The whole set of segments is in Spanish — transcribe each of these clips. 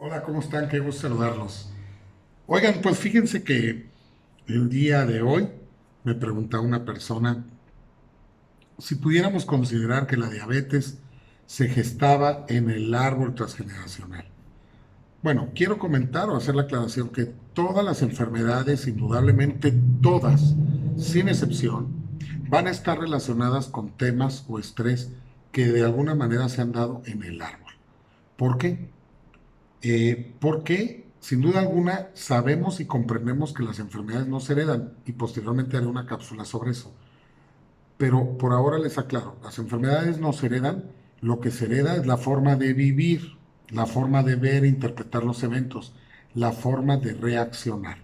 Hola, ¿cómo están? Qué gusto saludarlos. Oigan, pues fíjense que el día de hoy me preguntaba una persona si pudiéramos considerar que la diabetes se gestaba en el árbol transgeneracional. Bueno, quiero comentar o hacer la aclaración que todas las enfermedades, indudablemente todas, sin excepción, van a estar relacionadas con temas o estrés que de alguna manera se han dado en el árbol. ¿Por qué? Porque sin duda alguna sabemos y comprendemos que las enfermedades no se heredan y posteriormente haré una cápsula sobre eso. Pero por ahora les aclaro, las enfermedades no se heredan, lo que se hereda es la forma de vivir, la forma de ver e interpretar los eventos, la forma de reaccionar.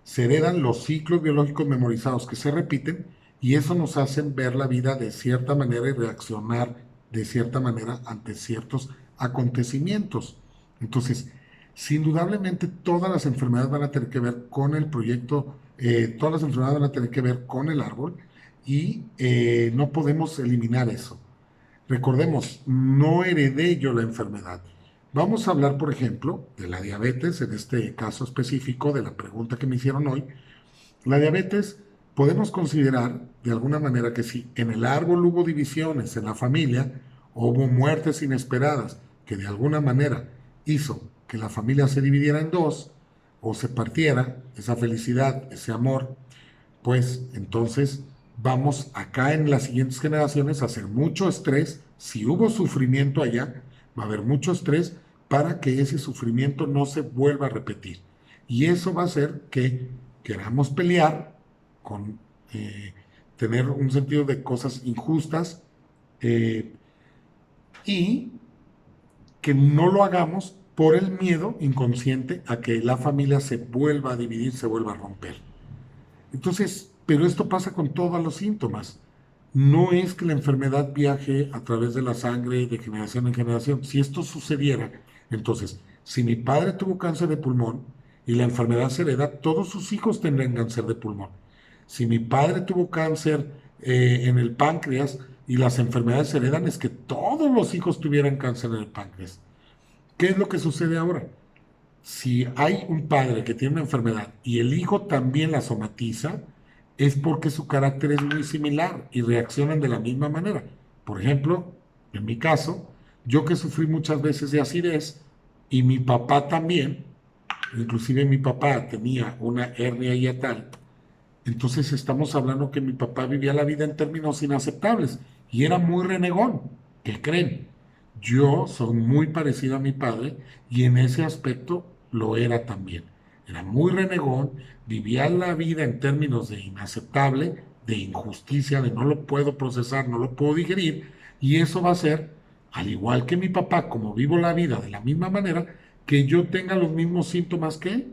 Se heredan los ciclos biológicos memorizados que se repiten y eso nos hace ver la vida de cierta manera y reaccionar de cierta manera ante ciertos acontecimientos. Entonces, sin indudablemente todas las enfermedades van a tener que ver con el proyecto, todas las enfermedades van a tener que ver con el árbol y no podemos eliminar eso. Recordemos, no heredé yo la enfermedad. Vamos a hablar, por ejemplo, de la diabetes, en este caso específico de la pregunta que me hicieron hoy. La diabetes, podemos considerar de alguna manera que si en el árbol hubo divisiones en la familia, o hubo muertes inesperadas que de alguna manera hizo que la familia se dividiera en dos, o se partiera esa felicidad, ese amor, pues entonces vamos acá en las siguientes generaciones a hacer mucho estrés. Si hubo sufrimiento allá, va a haber mucho estrés para que ese sufrimiento no se vuelva a repetir. Y eso va a hacer que queramos pelear con tener un sentido de cosas injustas eh, y que no lo hagamos por el miedo inconsciente a que la familia se vuelva a dividir, se vuelva a romper. Entonces, pero esto pasa con todos los síntomas. No es que la enfermedad viaje a través de la sangre de generación en generación. Si esto sucediera, entonces, si mi padre tuvo cáncer de pulmón y la enfermedad se hereda, todos sus hijos tendrán cáncer de pulmón. Si mi padre tuvo cáncer en el páncreas y las enfermedades se heredan, es que todos los hijos tuvieran cáncer en el páncreas. ¿Qué es lo que sucede ahora? Si hay un padre que tiene una enfermedad y el hijo también la somatiza, es porque su carácter es muy similar y reaccionan de la misma manera. Por ejemplo, en mi caso, yo que sufrí muchas veces de acidez y mi papá también, inclusive mi papá tenía una hernia hiatal, entonces estamos hablando que mi papá vivía la vida en términos inaceptables y era muy renegón. ¿Qué creen? Yo soy muy parecido a mi padre y en ese aspecto lo era también. Era muy renegón, vivía la vida en términos de inaceptable, de injusticia, de no lo puedo procesar, no lo puedo digerir, y eso va a ser, al igual que mi papá, como vivo la vida de la misma manera, que yo tenga los mismos síntomas que él.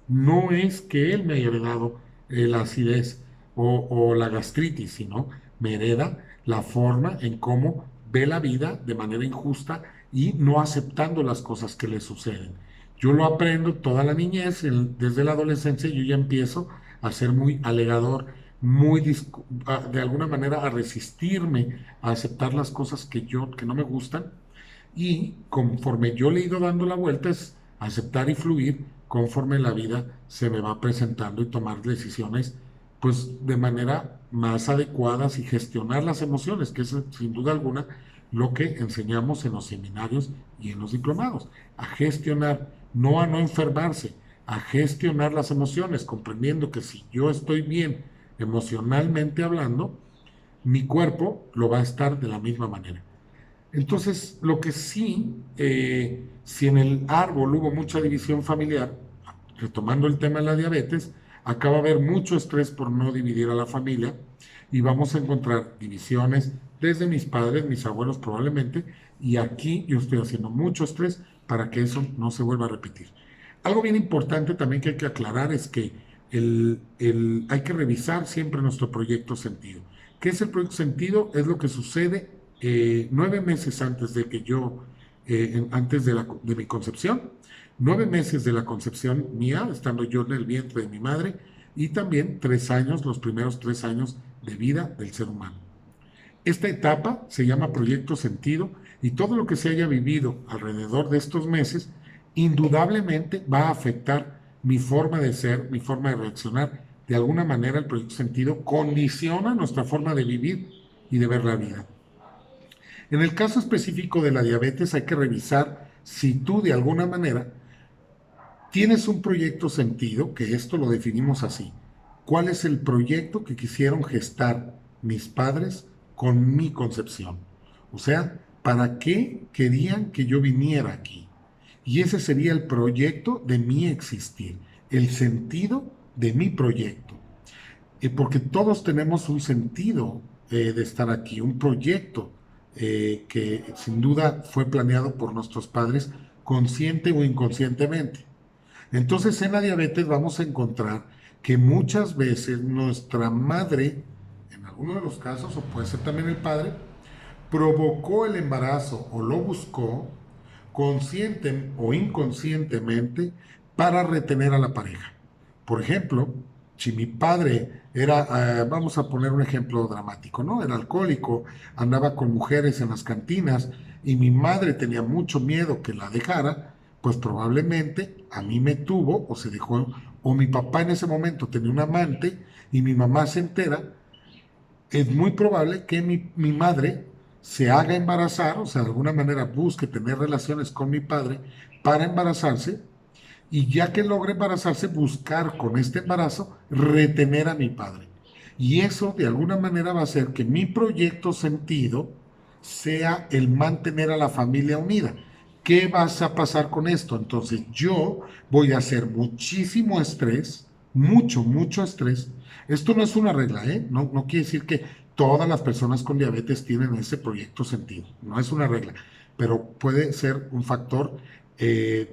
No es que él me haya heredado la acidez o la gastritis, sino me hereda la forma en cómo ve la vida de manera injusta y no aceptando las cosas que le suceden. Yo lo aprendo toda la niñez, desde la adolescencia yo ya empiezo a ser muy alegador, muy de alguna manera a resistirme a aceptar las cosas que no me gustan y conforme yo le he ido dando la vuelta es aceptar y fluir conforme la vida se me va presentando y tomar decisiones pues de manera más adecuadas y gestionar las emociones, que es sin duda alguna lo que enseñamos en los seminarios y en los diplomados, a gestionar, no a no enfermarse, a gestionar las emociones, comprendiendo que si yo estoy bien emocionalmente hablando, mi cuerpo lo va a estar de la misma manera. Entonces, lo que sí, si en el árbol hubo mucha división familiar, retomando el tema de la diabetes, acá va a haber mucho estrés por no dividir a la familia y vamos a encontrar divisiones desde mis padres, mis abuelos probablemente, y aquí yo estoy haciendo mucho estrés para que eso no se vuelva a repetir. Algo bien importante también que hay que aclarar es que hay que revisar siempre nuestro proyecto sentido. ¿Qué es el proyecto sentido? Es lo que sucede 9 meses antes de que yo, antes de mi concepción, 9 meses de la concepción mía, estando yo en el vientre de mi madre, y también 3 años, los primeros 3 años de vida del ser humano. Esta etapa se llama proyecto sentido y todo lo que se haya vivido alrededor de estos meses indudablemente va a afectar mi forma de ser, mi forma de reaccionar. De alguna manera el proyecto sentido condiciona nuestra forma de vivir y de ver la vida. En el caso específico de la diabetes hay que revisar si tú de alguna manera tienes un proyecto sentido, que esto lo definimos así. ¿Cuál es el proyecto que quisieron gestar mis padres con mi concepción? O sea, ¿para qué querían que yo viniera aquí? Y ese sería el proyecto de mi existir, el sentido de mi proyecto. Porque todos tenemos un sentido de estar aquí, un proyecto que sin duda fue planeado por nuestros padres consciente o inconscientemente. Entonces en la diabetes vamos a encontrar que muchas veces nuestra madre, en algunos de los casos, o puede ser también el padre, provocó el embarazo o lo buscó consciente o inconscientemente para retener a la pareja. Por ejemplo, si mi padre era, vamos a poner un ejemplo dramático, ¿no? Era alcohólico, andaba con mujeres en las cantinas y mi madre tenía mucho miedo que la dejara, pues probablemente a mí me tuvo o se dejó, o mi papá en ese momento tenía un amante y mi mamá se entera, es muy probable que mi madre se haga embarazar, o sea, de alguna manera busque tener relaciones con mi padre para embarazarse y ya que logre embarazarse, buscar con este embarazo retener a mi padre. Y eso de alguna manera va a hacer que mi proyecto sentido sea el mantener a la familia unida. ¿Qué vas a pasar con esto? Entonces yo voy a hacer muchísimo estrés, mucho estrés. Esto no es una regla, ¿eh? No quiere decir que todas las personas con diabetes tienen ese proyecto sentido. No es una regla, pero puede ser un factor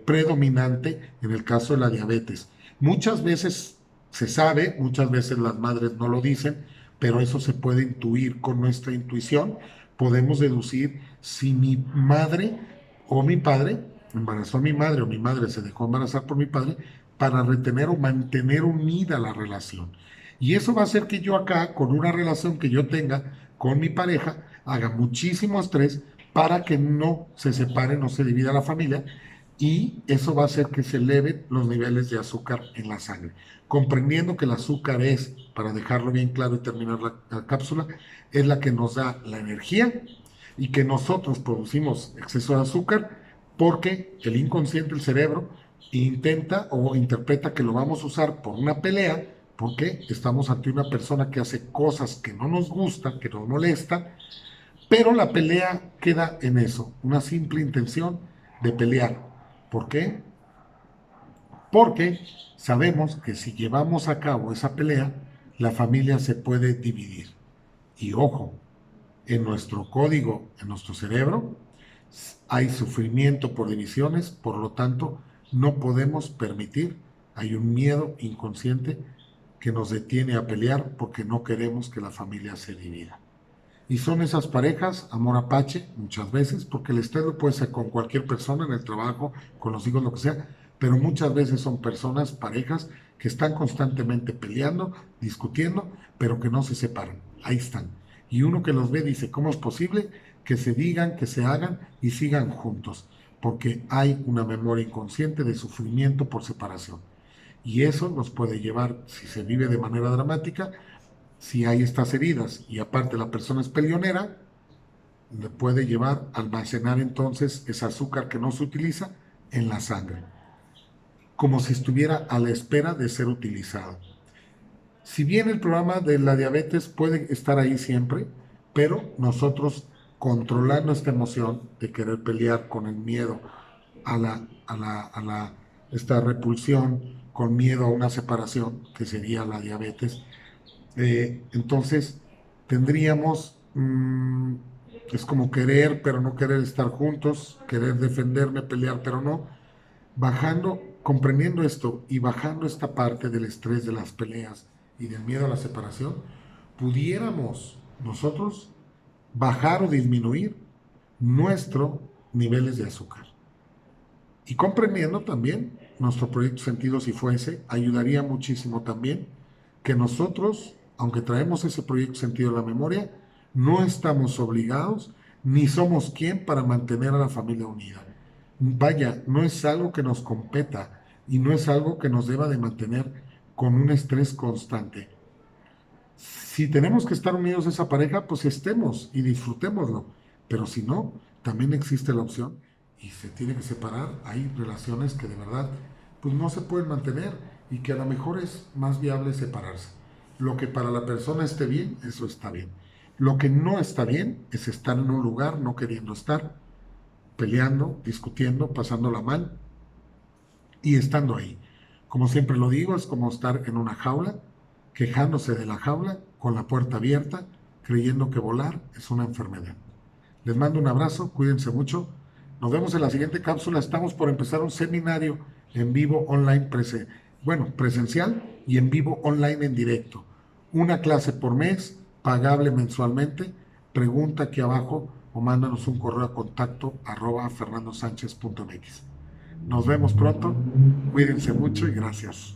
predominante en el caso de la diabetes. Muchas veces se sabe, muchas veces las madres no lo dicen, pero eso se puede intuir con nuestra intuición. Podemos deducir si mi madre o mi padre embarazó a mi madre o mi madre se dejó embarazar por mi padre para retener o mantener unida la relación. Y eso va a hacer que yo acá, con una relación que yo tenga con mi pareja, haga muchísimo estrés para que no se separe, no se divida la familia y eso va a hacer que se eleven los niveles de azúcar en la sangre. Comprendiendo que el azúcar es, para dejarlo bien claro y terminar la cápsula, es la que nos da la energía y que nosotros producimos exceso de azúcar porque el inconsciente, el cerebro, intenta o interpreta que lo vamos a usar por una pelea porque estamos ante una persona que hace cosas que no nos gustan, que nos molestan, pero la pelea queda en eso, una simple intención de pelear. ¿Por qué? Porque sabemos que si llevamos a cabo esa pelea, la familia se puede dividir. Y ojo, en nuestro código, en nuestro cerebro, hay sufrimiento por divisiones, por lo tanto, no podemos permitir, hay un miedo inconsciente que nos detiene a pelear porque no queremos que la familia se divida. Y son esas parejas, amor apache, muchas veces, porque el estrés lo puede ser con cualquier persona en el trabajo, con los hijos, lo que sea, pero muchas veces son personas, parejas, que están constantemente peleando, discutiendo, pero que no se separan. Ahí están. Y uno que los ve dice, ¿cómo es posible que se digan, que se hagan y sigan juntos? Porque hay una memoria inconsciente de sufrimiento por separación. Y eso nos puede llevar, si se vive de manera dramática, si hay estas heridas y aparte la persona es peleonera, le puede llevar a almacenar entonces ese azúcar que no se utiliza en la sangre, como si estuviera a la espera de ser utilizado. Si bien el programa de la diabetes puede estar ahí siempre, pero nosotros controlando esta emoción de querer pelear con el miedo a esta repulsión, con miedo a una separación, que sería la diabetes, entonces tendríamos, es como querer, pero no querer estar juntos, querer defenderme, pelear, pero no, bajando, comprendiendo esto y bajando esta parte del estrés de las peleas y del miedo a la separación, pudiéramos nosotros bajar o disminuir nuestros niveles de azúcar. Y comprendiendo también nuestro proyecto sentido, si fuese, ayudaría muchísimo también que nosotros, aunque traemos ese proyecto sentido en la memoria, no estamos obligados ni somos quien para mantener a la familia unida. Vaya, no es algo que nos competa y no es algo que nos deba de mantener con un estrés constante. Si tenemos que estar unidos a esa pareja, pues estemos y disfrutémoslo. Pero si no, también existe la opción y se tiene que separar. Hay relaciones que de verdad pues no se pueden mantener y que a lo mejor es más viable separarse. Lo que para la persona esté bien, eso está bien. Lo que no está bien es estar en un lugar no queriendo estar, peleando, discutiendo, pasándola mal y estando ahí. Como siempre lo digo, es como estar en una jaula, quejándose de la jaula, con la puerta abierta, creyendo que volar es una enfermedad. Les mando un abrazo, cuídense mucho. Nos vemos en la siguiente cápsula. Estamos por empezar un seminario en vivo online, presencial y en vivo online en directo. Una clase por mes, pagable mensualmente. Pregunta aquí abajo o mándanos un correo a contacto @fernandosanchez.mx. Nos vemos pronto, cuídense mucho y gracias.